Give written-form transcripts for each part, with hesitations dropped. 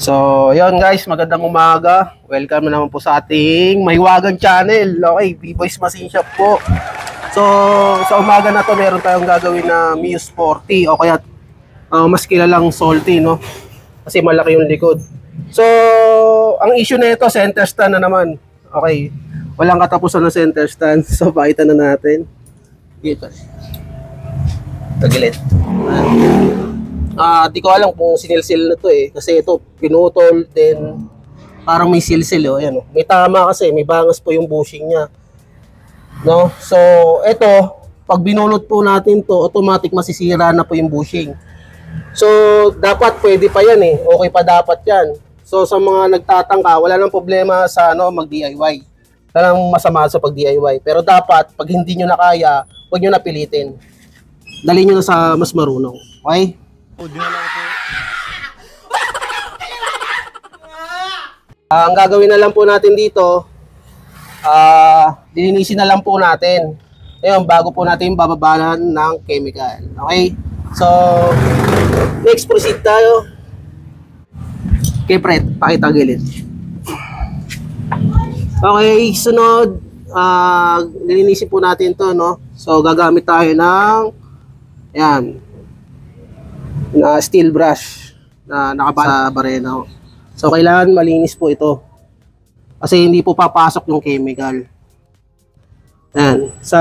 So, yun guys, magandang umaga. Welcome naman po sa ating Mahiwagang channel. Okay, B-Boys Machine Shop po. So, sa umaga na to, meron tayong gagawin na Muse 40 o kaya mas kilalang Salty, no? Kasi malaki yung likod. So, ang issue na ito, center stand na naman. Okay, walang katapusan ng center stand. So, pakita na natin. Dito. Tagilid. Di ko alam kung sinilsil na to eh. Kasi ito, pinutol, then parang may silsil oh. Ayan, oh. May tama kasi, may bangas po yung bushing niya. No? So, ito, pag binunot po natin to, automatic masisira na po yung bushing. So, dapat pwede pa yan eh. Okay pa dapat yan. So, sa mga nagtatangka, wala nang problema sa mag-DIY. Wala nang masama sa pag-DIY. Pero dapat, pag hindi nyo na kaya, huwag nyo na pilitin. Dali nyo na sa mas marunong. Okay? Ang gagawin na lang po natin dito, lilinisin na lang po natin. Ngayon, bago po natin bababalan ng chemical. Okay? So, next proceed tayo. Okay, Fred, pakita gilid. Okay, sunod, lilinisin po natin to, no? So, gagamit tayo ng, yan, na steel brush na nakabasa sa barena. So, kailangan malinis po ito. Kasi hindi po papasok yung chemical. Yan. Sa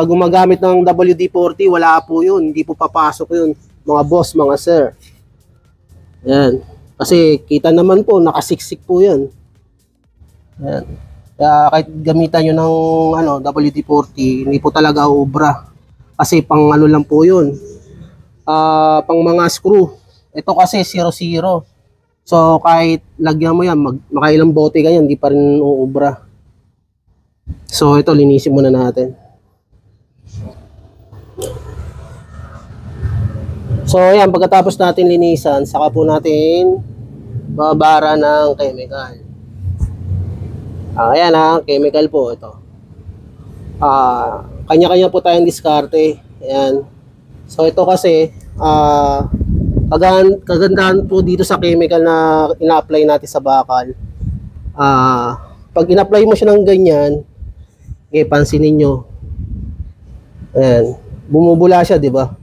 gumagamit ng WD-40, wala po yun. Hindi po papasok yun. Mga boss, mga sir. Yan. Kasi kita naman po, nakasiksik po yan. Yan. Kaya kahit gamitan nyo ng WD-40, hindi po talaga ubra. Kasi pang lang po yun. Pang mga screw. Ito kasi 0-0. So kahit lagyan mo yan, makailang bote ka yan, hindi pa rin uubra. So ito, linisin muna natin. So ayan, pagkatapos natin linisan, saka po natin babara ng chemical. Ayan chemical po ito. Kanya-kanya po tayong diskarte. Ayan. So ito kasi kagandahan po dito sa chemical na ina-apply natin sa bakal. Pag ina-apply mo siya ng ganyan, pansinin nyo. Ayan, bumubula siya, di ba?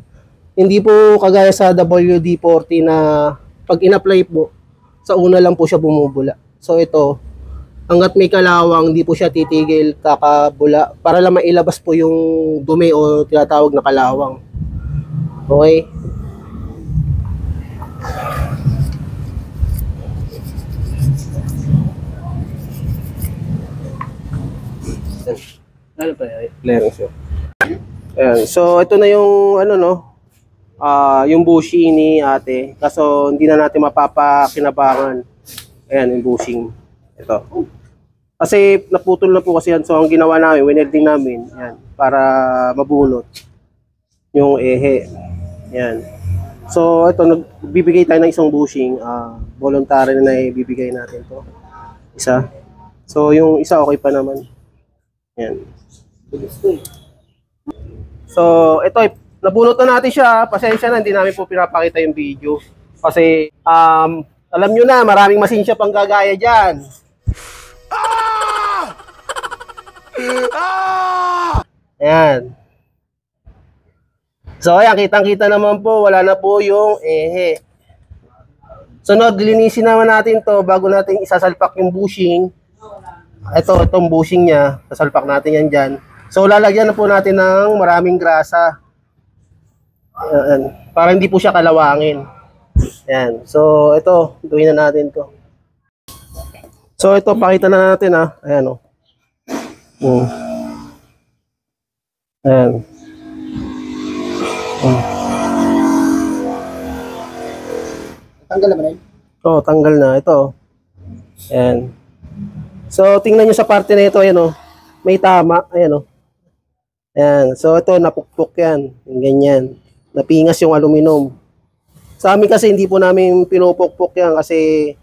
Hindi po kagaya sa WD-40 na pag ina-apply po, sa una lang po siya bumubula. So ito, hanggat may kalawang, hindi po siya titigil kakabula para lang mailabas po yung dumi o tinatawag na kalawang. Okay. Ano pa yan? Clearance yun. Ayan. So, ito na yung yung bushing ni ate. Kaso, hindi na natin mapapakinabangan. Ayan, yung bushing. Ito. Kasi, naputol na po kasi yan. So, ang ginawa namin, winelding namin. Ayan, para mabunot yung ehe. Ayan. So, ito, nagbibigay tayo ng isang bushing. Voluntary na ibibigay natin to. Isa. So, yung isa okay pa naman. Ayan. So, ito, nabunot na natin siya. Pasensya na, hindi namin po pinapakita yung video. Kasi, alam nyo na, maraming machine shop ang gagaya dyan. Ayan. So, ayan, kitang-kita naman po, wala na po yung ehe. Sunod, linisin naman natin to bago natin isasalpak yung bushing. Itong bushing niya, sasalpak natin yan dyan. So, lalagyan na po natin ng maraming grasa. Ayan, para hindi po siya kalawangin. Ayan. So, ito, gawin na natin to. So, ito, pakita na natin Ayan o. Ayan. Tanggal na ba rin? Oo, tanggal na. Ito. Ayan. So, tingnan nyo sa parte na ito. Ayan may tama. Ayan Ayan. So, ito, napukpok yan. Yung ganyan. Napingas yung aluminum. Sa amin kasi, hindi po namin pinupukpok yan kasi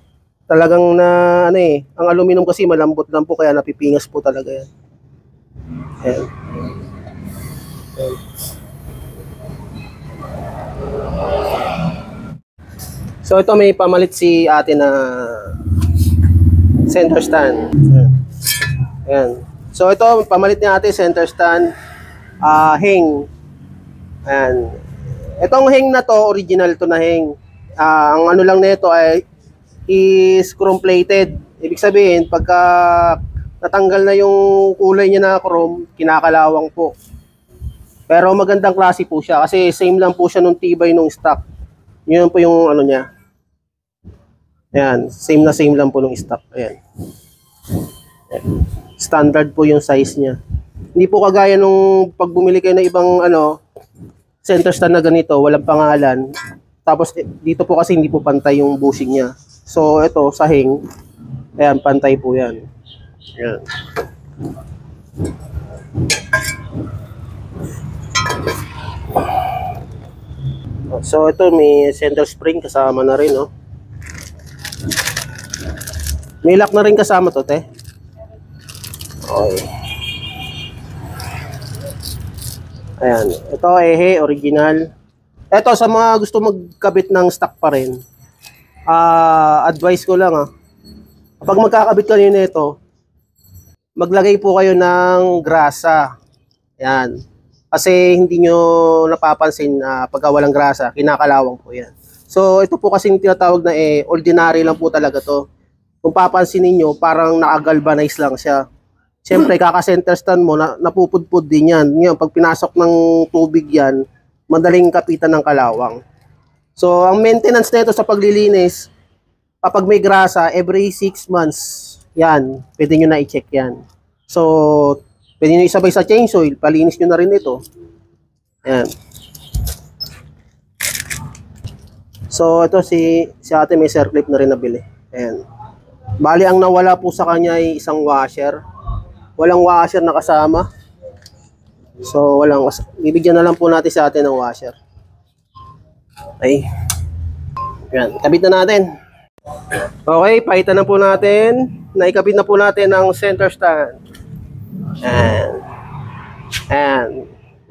talagang ang aluminum kasi malambot lang po kaya napipingas po talaga yan. Ayan. Ayan. So ito may pamalit si ate na center stand. Ayan. So ito, pamalit natin center stand, hang. Ayan. Itong hang na to, original to na hang. Ang ano lang nito ay is chrome plated. Ibig sabihin, pagka natanggal na yung kulay niya na chrome, kinakalawang po. Pero magandang klase po siya kasi same lang po siya nung tibay nung stock. Yun po yung ano niya. Ayan, same lang po nung stock. Ayan. Standard po yung size niya. Hindi po kagaya nung pag bumili kayo ng ibang ano, center stand na ganito, walang pangalan. Tapos dito po kasi hindi po pantay yung bushing niya. So ito sa hang, ayan, pantay po yan. Ayan. So ito may center spring kasama na rin, no? May lock na rin kasama to, te. Okay. Ayan, ito ehe original. Ito sa mga gusto magkabit ng stock pa rin. Advice ko lang, kapag magkakabit kayo nito, maglagay po kayo ng grasa. Ayan. Kasi hindi nyo napapansin pagka walang grasa, kinakalawang po yan. So ito po kasi tinatawag na ordinary lang po talaga to. Kung papansin niyo parang naka-galvanize lang siya. Siyempre, kaka-center stand mo, napupudpud din yan. Ngayon, pag pinasok ng tubig yan, madaling kapitan ng kalawang. So, ang maintenance nito sa paglilinis, kapag may grasa, every 6 months, yan, pwede nyo na i-check yan. So, pwede nyo isabay sa change oil, palinis nyo na rin ito. Yan. So, ito si ate may circlip na rin nabili. Ayan. Bali, ang nawala po sa kanya ay isang washer. Walang washer na kasama. So, bibigyan na lang po natin sa atin ng washer. Okay. Yan, kabit na natin. Okay, paitan na po natin. Naikabit na po natin ang center stand. Ayan. Ayan.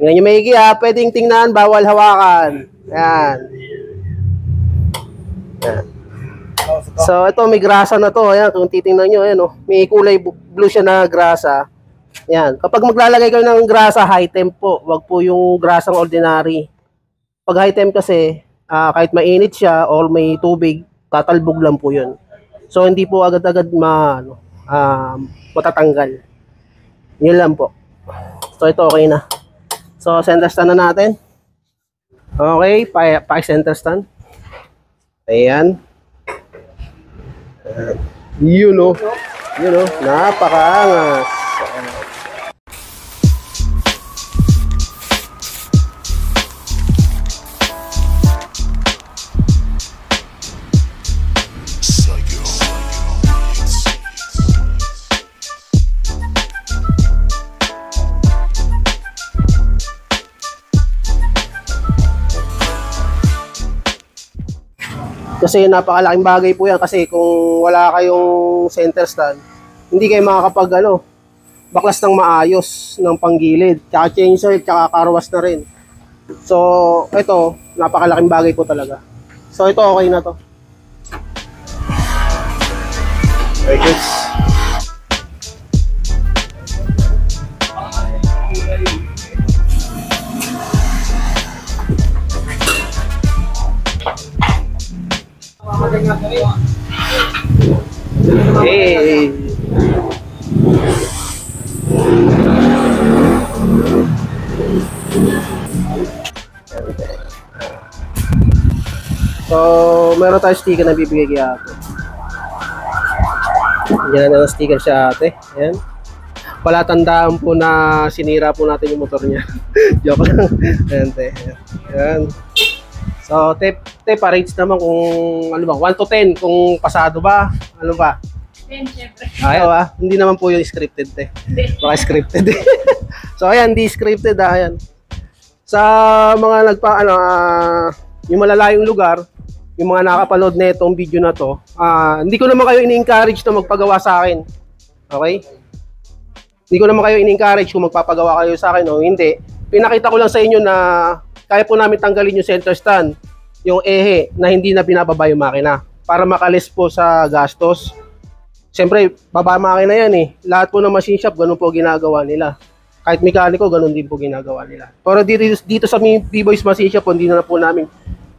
Tingnan nyo maigi, pwedeng tingnan, bawal hawakan. Ayan. Ayan. So, ito may grasa na to. Ayan, kung titingnan nyo, ayan, may kulay blue siya na grasa. Yan. Kapag maglalagay kayo ng grasa, high temp po. Wag po yung grasang ordinary. Pag high temp kasi, kahit mainit siya or may tubig, tatalbog lang po yun. So, hindi po agad-agad matatanggal. Yun lang po. So, ito okay na. So, center stand na natin. Okay, pa-center stand. Ayan. Yun o. Yun o. Napakaangas. Kasi napakalaking bagay po yan kasi kung wala kayong center stand, hindi kayo makakapag baklas ng maayos ng panggilid. Tsaka chainsaw, tsaka karwas na rin. So, ito, napakalaking bagay po talaga. So, ito okay na to. Okay, guys. Hey. So, meron tayong sticker na bibigay kay ate. Yan na ng sticker siya ate. Ayan. Palatandaan po na sinira po natin yung motor niya. Joke lang. Ayan, te. Ayan. So, pa-rates naman kung ano ba, 1 to 10 kung pasado ba, ano ba? 10, syempre. Ayaw hindi naman po yung scripted, te. Baka scripted. So, ayan, di scripted, ayan. Sa mga yung malalayong lugar, yung mga nakapanood na itong video na to, hindi ko naman kayo ini-encourage na magpagawa sa akin. Okay? Hindi ko naman kayo ini-encourage kung magpapagawa kayo sa akin o hindi. Pinakita ko lang sa inyo na kaya po namin tanggalin yung center stand, yung ehe na hindi na binababa yung makina para makalis po sa gastos. Siyempre, baba makina yan eh. Lahat po ng machine shop, ganun po ginagawa nila. Kahit mekaniko, ganun din po ginagawa nila. Pero dito sa B-Boys Machine Shop, hindi na po namin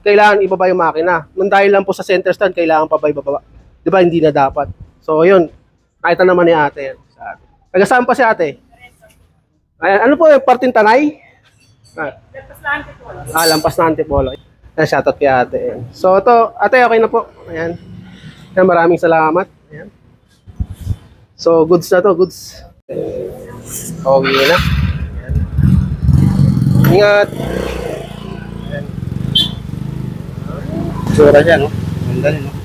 kailangan ibaba yung makina. Nung dahil lang po sa center stand, kailangan pa ba ibaba? Di ba, hindi na dapat. So, yun. Nakita naman ni ate yan. Taga-saan pa si ate? Ayan, ano po yung parting Tanay? Lampas na Antipolo. Ayan, shoutout kay ate. Ayan. So, ito, ate, okay na po. Ayan. Ayan, maraming salamat. Ayan. So, goods na to, goods. Okay na. Ayan. Ingat. Sura siya, no? Ganda rin, no?